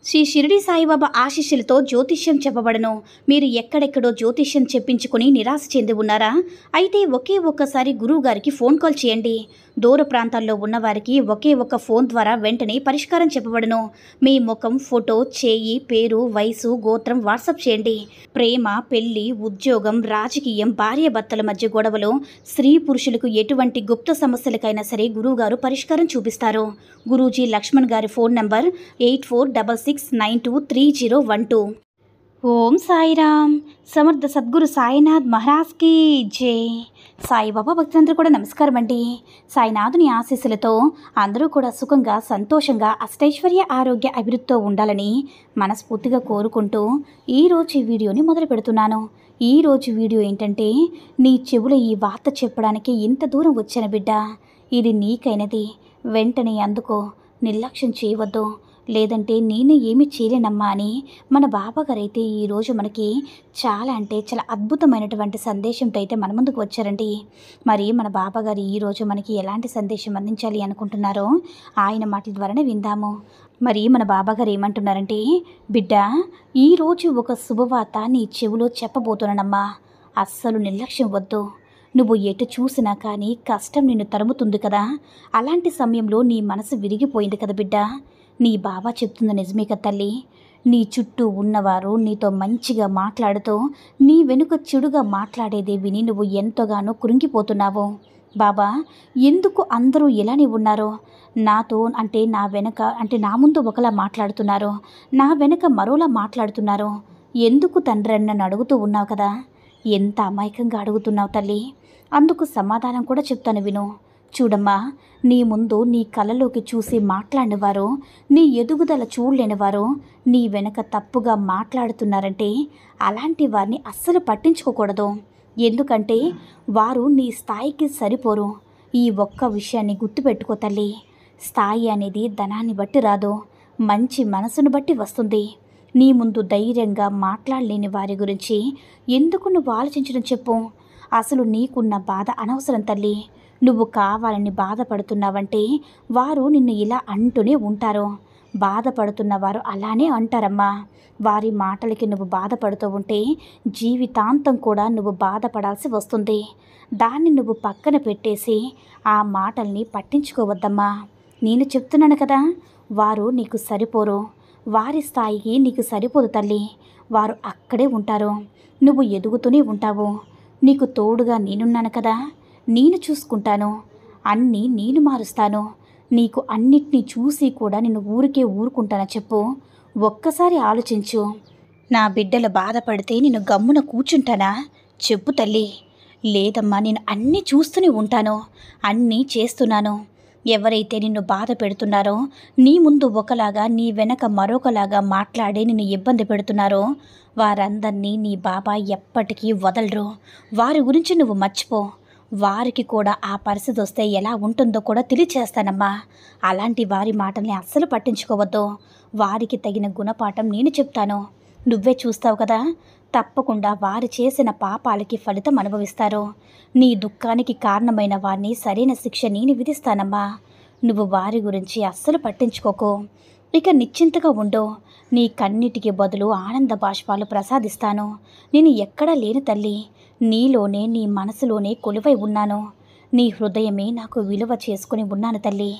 శ్రీ షిరిడి సాయిబాబా ఆశీస్సులతో జ్యోతిష్యం చెప్పబడను. మీరు ఎక్కడెక్కడో జ్యోతిష్యం చెప్పించుకుని నిరాశ చెంది ఉన్నారా? అయితే ఒకే ఒక్కసారి గురువు గారికి ఫోన్ కాల్ చేయండి. దూర ప్రాంతాల్లో ఉన్నవారికి ఒకే ఒక్క ఫోన్ ద్వారా వెంటనే పరిష్కారం చెప్పబడను. మీ ముఖం, ఫోటో, చేయి, పేరు, వయసు, గోత్రం వాట్సాప్ చేయండి. ప్రేమ, పెళ్లి, ఉద్యోగం, రాజకీయం, భార్యాభర్తల మధ్య గొడవలు, స్త్రీ పురుషులకు ఎటువంటి గుప్త సమస్యలకైనా సరే గురువుగారు పరిష్కారం చూపిస్తారు. గురూజీ లక్ష్మణ్ గారి ఫోన్ నంబర్ 8466923012. ఓం సాయిరామ్. సమర్థ సద్గురు సాయినాథ్ మహారాజ్కి జై. సాయిబాబా భక్తులందరూ కూడా నమస్కారం అండి. సాయినాథుని ఆశీస్సులతో అందరూ కూడా సుఖంగా, సంతోషంగా, అష్టైశ్వర్య, ఆరోగ్య, అభివృద్ధితో ఉండాలని మనస్ఫూర్తిగా కోరుకుంటూ ఈరోజు ఈ వీడియోని మొదలు పెడుతున్నాను. ఈరోజు వీడియో ఏంటంటే, నీ చెవులో ఈ వార్త చెప్పడానికి ఇంత దూరం వచ్చిన బిడ్డ, ఇది నీకైనది, వెంటనే అందుకో, నిర్లక్ష్యం చేయవద్దు, లేదంటే నేను ఏమి చేయలేనమ్మా అని మన బాబాగారు అయితే ఈరోజు మనకి చాలా అద్భుతమైనటువంటి సందేశంతో అయితే మన ముందుకు వచ్చారండి. మరి మన బాబాగారు ఈరోజు మనకి ఎలాంటి సందేశం అందించాలి అనుకుంటున్నారో ఆయన మాటల ద్వారానే విందాము. మరి మన బాబాగారు ఏమంటున్నారంటే, బిడ్డ, ఈరోజు ఒక శుభవార్త నీ చెవిలో చెప్పబోతున్నానమ్మా. అస్సలు నిర్లక్ష్యం వద్దు. నువ్వు ఎటు చూసినా కానీ కష్టం నిన్ను తరుముతుంది కదా. అలాంటి సమయంలో నీ మనసు విరిగిపోయింది కదా బిడ్డ. నీ బాబా చెప్తుంది నిజమే కదా తల్లి. నీ చుట్టూ ఉన్నవారు నీతో మంచిగా మాట్లాడుతూ నీ వెనుక చెడుగా మాట్లాడేదే విని నువ్వు ఎంతగానో కృంగిపోతున్నావు. బాబా, ఎందుకు అందరూ ఇలానే ఉన్నారో, నాతో నా ముందు ఒకలా మాట్లాడుతున్నారు, నా వెనక మరోలా మాట్లాడుతున్నారు, ఎందుకు తండ్రి అని నన్ను అడుగుతూ ఉన్నావు కదా. ఎంత అమాయకంగా అడుగుతున్నావు తల్లి. అందుకు సమాధానం కూడా చెప్తాను విను. చూడమ్మా, నీ ముందు నీ కళ్ళలోకి చూసి మాట్లాడినవారు, నీ ఎదుగుదల చూడలేనివారు నీ వెనక తప్పుగా మాట్లాడుతున్నారంటే అలాంటి వారిని అస్సలు పట్టించుకోకూడదు. ఎందుకంటే వారు నీ స్థాయికి సరిపోరు. ఈ ఒక్క విషయాన్ని గుర్తుపెట్టుకో తల్లి. స్థాయి అనేది ధనాన్ని బట్టి రాదు, మంచి మనసును బట్టి వస్తుంది. నీ ముందు ధైర్యంగా మాట్లాడలేని వారి గురించి ఎందుకు నువ్వు ఆలోచించడం చెప్పు. అసలు నీకున్న బాధ అనవసరం తల్లి. నువ్వు కావాలని బాధపడుతున్నావంటే వారు నిన్ను ఇలా అంటూనే ఉంటారు. బాధపడుతున్న వారు అలానే అంటారమ్మా. వారి మాటలకి నువ్వు బాధపడుతూ ఉంటే జీవితాంతం కూడా నువ్వు బాధపడాల్సి వస్తుంది. దాన్ని నువ్వు పక్కన పెట్టేసి ఆ మాటల్ని పట్టించుకోవద్దమ్మా. నేను చెప్తున్నాను కదా, వారు నీకు సరిపోరు. వారి స్థాయికి నీకు సరిపోదు తల్లి. వారు అక్కడే ఉంటారు. నువ్వు ఎదుగుతూనే ఉంటావు. నీకు తోడుగా నేనున్నాను కదా. నేను చూసుకుంటాను, అన్నీ నేను మారుస్తాను. నీకు అన్నిటినీ చూసి కూడా నేను ఊరుకుంటానా చెప్పు. ఒక్కసారి ఆలోచించు. నా బిడ్డలు బాధపడితే నేను గమ్మున కూర్చుంటానా చెప్పు తల్లి. లేదమ్మా, నేను అన్నీ చూస్తూనే ఉంటాను, అన్నీ చేస్తున్నాను. ఎవరైతే నిన్ను బాధ పెడుతున్నారో, నీ ముందు ఒకలాగా నీ వెనక మరొకలాగా మాట్లాడి నిన్ను ఇబ్బంది పెడుతున్నారో వారందరినీ నీ బాబా ఎప్పటికీ వదలరు. వారి గురించి నువ్వు మర్చిపో. వారికి కూడా ఆ పరిస్థితి వస్తే ఎలా ఉంటుందో కూడా తెలియచేస్తానమ్మా. అలాంటి వారి మాటల్ని అస్సలు పట్టించుకోవద్దు. వారికి తగిన గుణపాఠం నేను చెప్తాను. నువ్వే చూస్తావు కదా. తప్పకుండా వారు చేసిన పాపాలకి ఫలితం అనుభవిస్తారు. నీ దుఃఖానికి కారణమైన వారిని సరైన శిక్ష నేను విధిస్తానమ్మా. నువ్వు వారి గురించి అస్సలు పట్టించుకోకు. ఇక నిశ్చింతగా ఉండు. నీ కన్నిటికి బదులు ఆనంద బాష్పాలు ప్రసాదిస్తాను. నేను ఎక్కడా లేను తల్లి. నీలోనే, నీ మనసులోనే కొలువై ఉన్నాను. నీ హృదయమే నాకు విలువ చేసుకుని ఉన్నాను తల్లి.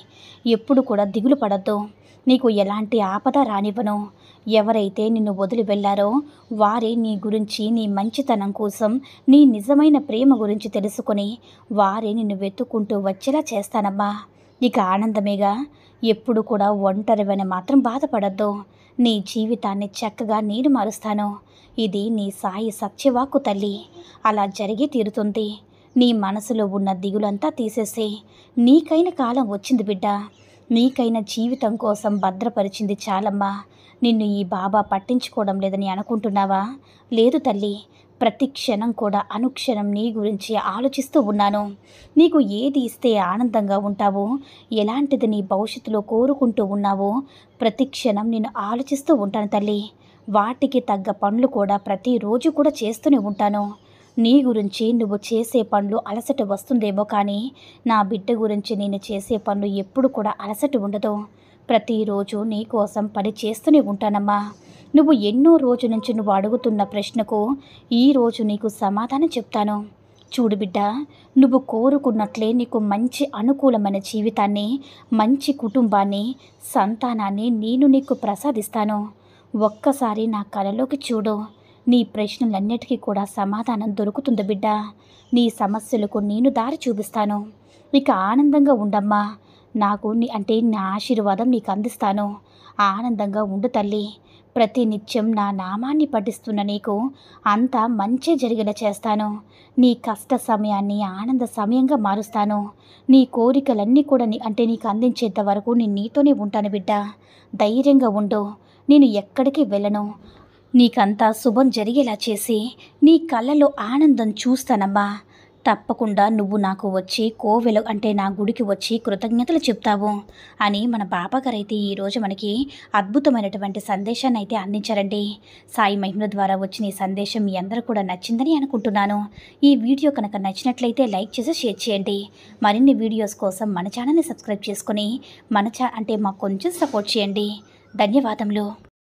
ఎప్పుడు కూడా దిగులు పడద్దు. నీకు ఎలాంటి ఆపద రానివ్వను. ఎవరైతే నిన్ను వదిలి వెళ్ళారో వారే నీ గురించి, నీ మంచితనం కోసం, నీ నిజమైన ప్రేమ గురించి తెలుసుకొని వారే నిన్ను వెతుక్కుంటూ వచ్చేలా చేస్తానమ్మా. ఇక ఆనందమేగా. ఎప్పుడు కూడా ఒంటరివని మాత్రం బాధపడద్దు. నీ జీవితాన్ని చక్కగా నేను మారుస్తాను. ఇది నీ సాయి సత్యవాక్కు తల్లి. అలా జరిగి తీరుతుంది. నీ మనసులో ఉన్న దిగులంతా తీసేసి నీకైన కాలం వచ్చింది బిడ్డ. నీకైన జీవితం కోసం భద్రపరిచింది చాలమ్మా. నిన్ను ఈ బాబా పట్టించుకోవడం లేదని అనుకుంటున్నావా? లేదు తల్లి. ప్రతి క్షణం కూడా అనుక్షణం నీ గురించి ఆలోచిస్తూ ఉన్నాను. నీకు ఏది ఇస్తే ఆనందంగా ఉంటావో, ఎలాంటిది నీ భవిష్యత్తులో కోరుకుంటూ ఉన్నావో ప్రతి క్షణం నేను ఆలోచిస్తూ ఉంటాను తల్లి. వాటికి తగ్గ పనులు కూడా ప్రతిరోజు కూడా చేస్తూనే ఉంటాను. నీ గురించి నువ్వు చేసే పనులు అలసట వస్తుందేమో, కానీ నా బిడ్డ గురించి నేను చేసే పనులు ఎప్పుడు కూడా అలసట ఉండదు. ప్రతిరోజు నీ కోసం పని చేస్తూనే ఉంటానమ్మా. నువ్వు ఎన్నో రోజుల నుంచి నువ్వు అడుగుతున్న ప్రశ్నకు ఈరోజు నీకు సమాధానం చెప్తాను. చూడు బిడ్డ, నువ్వు కోరుకున్నట్లే నీకు మంచి అనుకూలమైన జీవితాన్ని, మంచి కుటుంబాన్ని, సంతానాన్ని నేను నీకు ప్రసాదిస్తాను. ఒక్కసారి నా కలలోకి చూడు. నీ ప్రశ్నలన్నిటికీ కూడా సమాధానం దొరుకుతుంది బిడ్డ. నీ సమస్యలకు నేను దారి చూపిస్తాను. ఇక ఆనందంగా ఉండమ్మా. నాకు నా ఆశీర్వాదం నీకు అందిస్తాను. ఆనందంగా ఉండు తల్లి. ప్రతినిత్యం నా నామాన్ని పఠిస్తున్న నీకు అంతా మంచే జరిగేలా చేస్తాను. నీ కష్ట సమయాన్ని ఆనంద సమయంగా మారుస్తాను. నీ కోరికలన్నీ కూడా నీకు అందించేంత వరకు నేను నీతోనే ఉంటాను బిడ్డ. ధైర్యంగా ఉండు. నేను ఎక్కడికి వెళ్ళను. నీకంతా శుభం జరిగేలా చేసి నీ కళ్ళలో ఆనందం చూస్తానమ్మా. తప్పకుండా నువ్వు నాకు వచ్చి నా గుడికి వచ్చి కృతజ్ఞతలు చెప్తావు అని మన బాబాగారు అయితే ఈరోజు మనకి అద్భుతమైనటువంటి సందేశాన్ని అయితే అందించారండి. సాయి మహిమల ద్వారా వచ్చిన ఈ సందేశం మీ అందరూ కూడా నచ్చిందని అనుకుంటున్నాను. ఈ వీడియో కనుక నచ్చినట్లయితే లైక్ చేసి షేర్ చేయండి. మరిన్ని వీడియోస్ కోసం మన ఛానల్ని సబ్స్క్రైబ్ చేసుకొని మాకు కొంచెం సపోర్ట్ చేయండి. ధన్యవాదములు.